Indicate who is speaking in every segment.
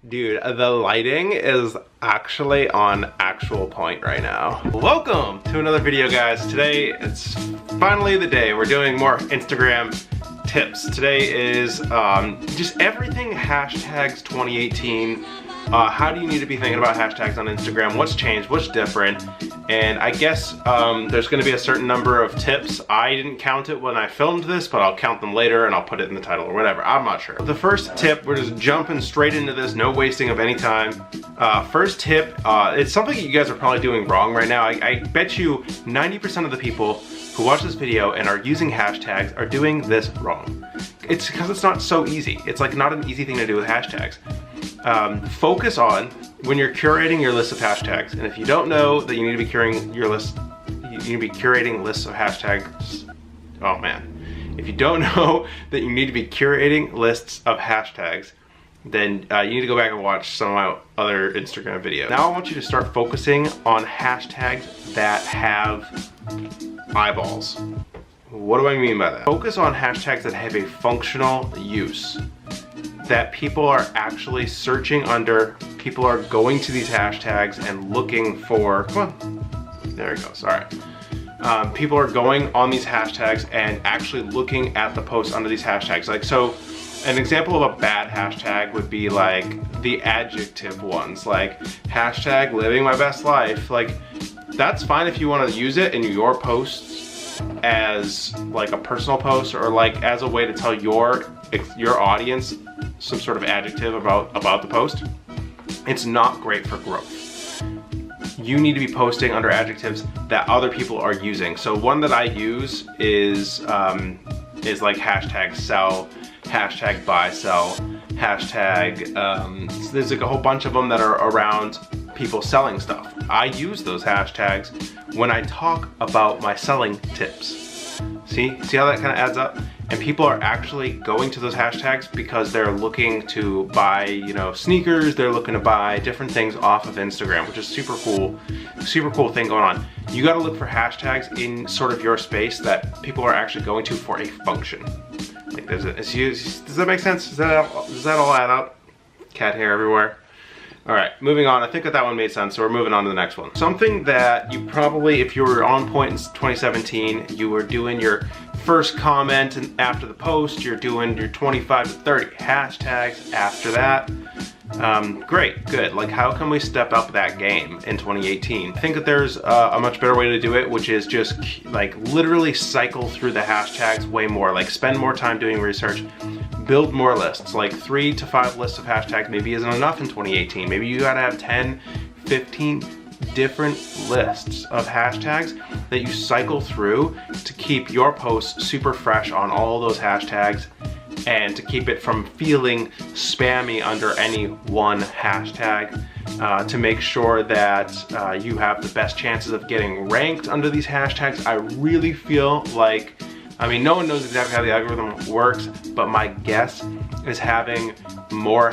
Speaker 1: Dude, the lighting is actually on actual point right now. Welcome to another video, guys. Today, it's finally the day. We're doing more Instagram tips. Today is just everything hashtags 2018. How do you need to be thinking about hashtags on Instagram? What's changed? What's different? And I guess there's going to be a certain number of tips. I didn't count it when I filmed this, but I'll count them later and I'll put it in the title or whatever. I'm not sure. The first tip, we're just jumping straight into this, no wasting of any time. First tip, it's something you guys are probably doing wrong right now. I bet you 90% of the people who watch this video and are using hashtags are doing this wrong. It's because it's not so easy. It's like not an easy thing to do with hashtags. Focus on when you're curating your list of hashtags, and if you don't know that you need to be curating your list, you need to be curating lists of hashtags. Oh man, if you don't know that you need to be curating lists of hashtags, then you need to go back and watch some of my other Instagram videos. Now I want you to start focusing on hashtags that have eyeballs. What do I mean by that? Focus on hashtags that have a functional use, that people are actually searching under, people are going to these hashtags and looking for, come on, there it goes, all right. People are going on these hashtags and actually looking at the posts under these hashtags. Like, so an example of a bad hashtag would be like the adjective ones, like hashtag living my best life. Like, that's fine if you want to use it in your posts as like a personal post or like as a way to tell your audience some sort of adjective about the post. It's not great for growth. You need to be posting under adjectives that other people are using. So one that I use is like hashtag sell, hashtag buy sell, hashtag, there's like a whole bunch of them that are around people selling stuff. I use those hashtags when I talk about my selling tips. See how that kind of adds up? And people are actually going to those hashtags because they're looking to buy, you know, sneakers, they're looking to buy different things off of Instagram, which is super cool thing going on. You gotta look for hashtags in sort of your space that people are actually going to for a function. Like does that make sense? Does that all add up? Cat hair everywhere. All right, moving on. I think that one made sense, so we're moving on to the next one. Something that you probably, if you were on point in 2017, you were doing your first comment, and after the post, you're doing your 25 to 30 hashtags after that. Great, good. Like, how can we step up that game in 2018? I think that there's a much better way to do it, which is just like literally cycle through the hashtags way more. Like, spend more time doing research. Build more lists, like 3 to 5 lists of hashtags maybe isn't enough in 2018. Maybe you gotta have 10, 15 different lists of hashtags that you cycle through to keep your posts super fresh on all those hashtags and to keep it from feeling spammy under any one hashtag, to make sure that you have the best chances of getting ranked under these hashtags. I really feel like, I mean, no one knows exactly how the algorithm works, but my guess is having more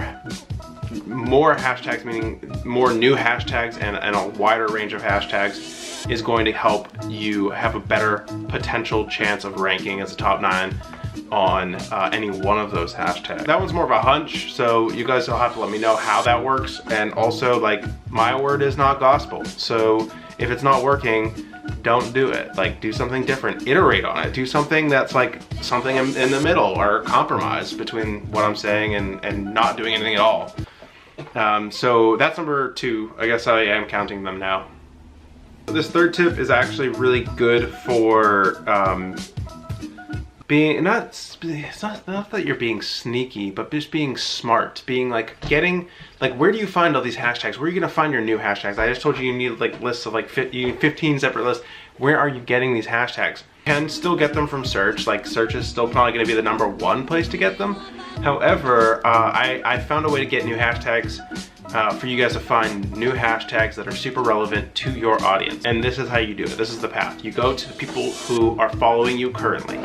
Speaker 1: hashtags, meaning more new hashtags and a wider range of hashtags, is going to help you have a better potential chance of ranking as a top 9 on any one of those hashtags. That one's more of a hunch, so you guys will have to let me know how that works. And also, like, my word is not gospel, so if it's not working, don't do it. Like, do something different, iterate on it, do something that's like something in the middle or compromise between what I'm saying and not doing anything at all. So that's number 2. I guess I am counting them now. This third tip is actually really good for being, it's not that you're being sneaky, but just being smart, being like getting, like, where do you find all these hashtags? Where are you gonna find your new hashtags? I just told you need like lists of like 15 separate lists. Where are you getting these hashtags? You can still get them from search. Like, search is still probably gonna be the #1 place to get them. However, I found a way to get new hashtags for you guys to find new hashtags that are super relevant to your audience. And this is how you do it. This is the path. You go to the people who are following you currently.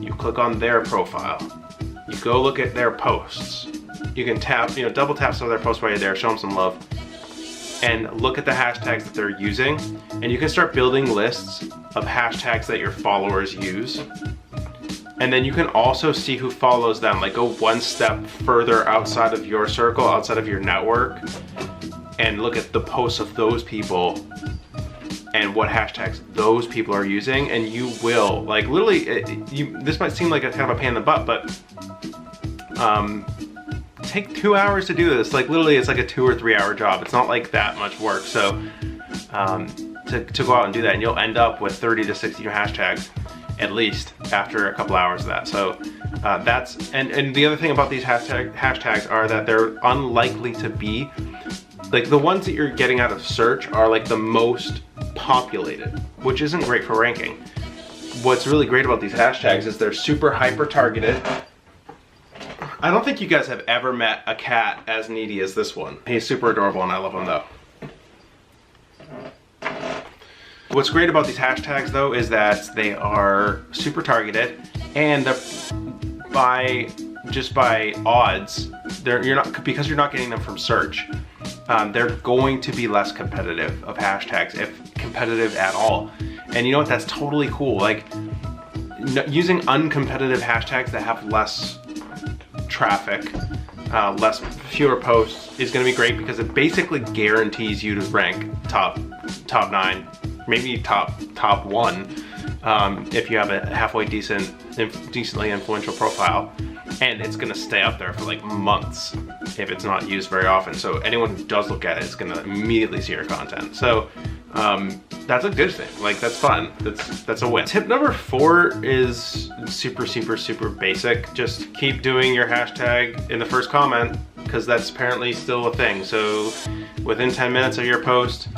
Speaker 1: You click on their profile. You go look at their posts. You can tap, double tap some of their posts while you're there, show them some love, and look at the hashtags that they're using. And you can start building lists of hashtags that your followers use. And then you can also see who follows them, like go one step further outside of your circle, outside of your network, and look at the posts of those people and what hashtags those people are using, and you will, like literally, this might seem like a kind of a pain in the butt, but take 2 hours to do this. Like literally it's like a 2 or 3 hour job. It's not like that much work. So to go out and do that, and you'll end up with 30 to 60 hashtags at least after a couple hours of that. So that's, and the other thing about these hashtags are that they're unlikely to be, like the ones that you're getting out of search are like the most populated, which isn't great for ranking. What's really great about these hashtags is they're super hyper targeted. I don't think you guys have ever met a cat as needy as this one. He's super adorable and I love him though. What's great about these hashtags though is that they are super targeted, and just by odds, because you're not getting them from search, they're going to be less competitive of hashtags, if competitive at all. And you know what, that's totally cool. Like using uncompetitive hashtags that have less traffic, fewer posts is going to be great, because it basically guarantees you to rank top 9, maybe top 1, if you have a halfway decently influential profile, and it's going to stay up there for like months if it's not used very often. So anyone who does look at it is going to immediately see your content. So that's a good thing. Like that's fun. That's a win. Tip number 4 is super basic. Just keep doing your hashtag in the first comment, because that's apparently still a thing. So within 10 minutes of your post,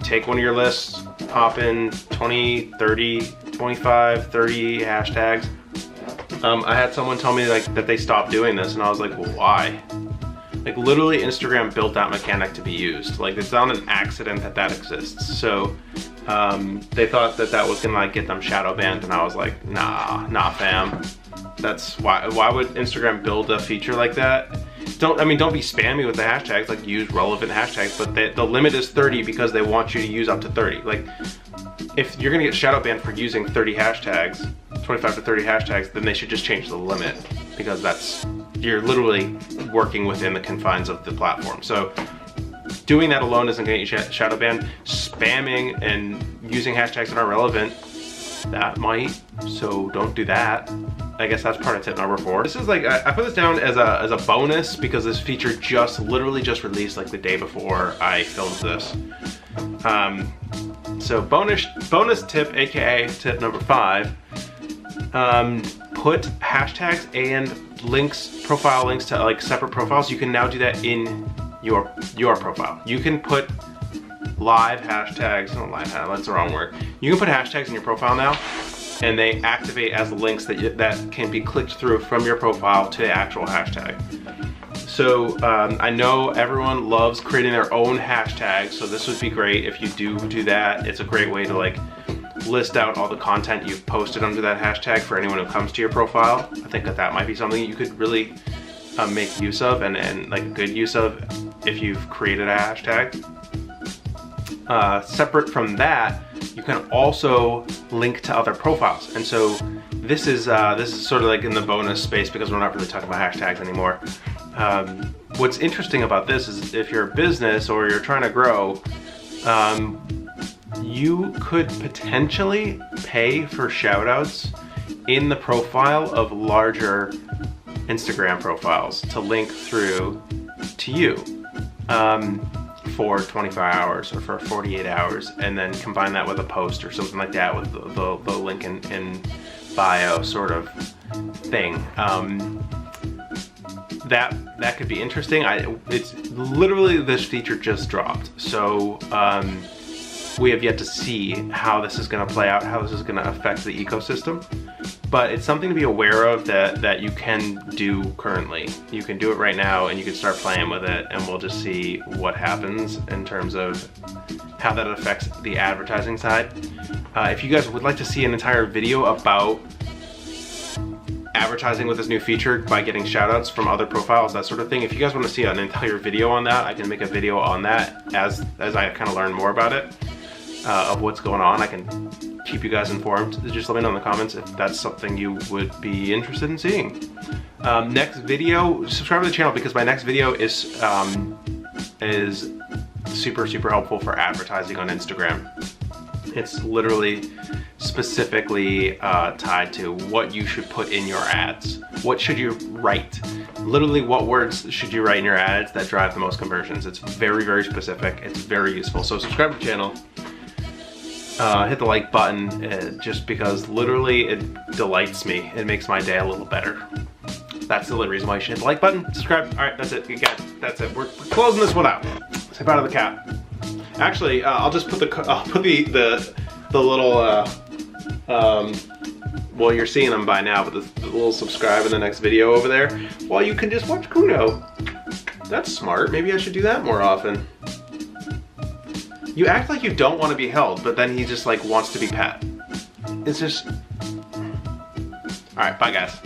Speaker 1: take one of your lists, pop in 20, 30, 25, 30 hashtags. I had someone tell me like that they stopped doing this, and I was like, well, why? Like literally Instagram built that mechanic to be used. Like it's not an accident that exists. So they thought that was gonna like get them shadow banned, and I was like, nah fam. That's why would Instagram build a feature like that? Don't be spammy with the hashtags, like use relevant hashtags, but the limit is 30 because they want you to use up to 30. Like if you're gonna get shadow banned for using 30 hashtags, 25 to 30 hashtags, then they should just change the limit, because you're literally working within the confines of the platform. So doing that alone isn't gonna get you shadow banned. Spamming and using hashtags that aren't relevant, that might, so don't do that. I guess that's part of tip number 4. This is like, I put this down as a bonus because this feature literally just released like the day before I filmed this. So bonus tip, aka tip number 5, put hashtags and links, profile links to like separate profiles. You can now do that in your profile. You can put live hashtags, that's the wrong word. You can put hashtags in your profile now, and they activate as links that can be clicked through from your profile to the actual hashtag. So I know everyone loves creating their own hashtags, so this would be great if you do that. It's a great way to like list out all the content you've posted under that hashtag for anyone who comes to your profile. I think that might be something you could really make use of, and like a good use of if you've created a hashtag. Separate from that, you can also link to other profiles, and so this is sort of like in the bonus space because we're not really talking about hashtags anymore. What's interesting about this is if you're a business or you're trying to grow, you could potentially pay for shoutouts in the profile of larger Instagram profiles to link through to you for 24 hours or for 48 hours, and then combine that with a post or something like that with the link in bio sort of thing. That could be interesting. It's literally, this feature just dropped, so we have yet to see how this is going to play out, how this is going to affect the ecosystem. But it's something to be aware of that you can do currently. You can do it right now, and you can start playing with it, and we'll just see what happens in terms of how that affects the advertising side. If you guys would like to see an entire video about advertising with this new feature by getting shoutouts from other profiles, that sort of thing, if you guys want to see an entire video on that, I can make a video on that as I kind of learn more about it, of what's going on. I can keep you guys informed. Just let me know in the comments if that's something you would be interested in seeing. Next video, subscribe to the channel because my next video is super helpful for advertising on Instagram. It's literally specifically tied to what you should put in your ads. What should you write? Literally, what words should you write in your ads that drive the most conversions? It's very specific. It's very useful. So subscribe to the channel. Hit the like button just because literally it delights me. It makes my day a little better. That's the only reason why you should hit the like button. Subscribe. All right, that's it. You guys, that's it. We're closing this one out. Step out of the cap. Actually, I'll just put the little well, you're seeing them by now, but the little subscribe in the next video over there. Well, you can just watch Kuno. That's smart. Maybe I should do that more often. You act like you don't want to be held, but then he just like wants to be pet. It's just... All right, bye guys.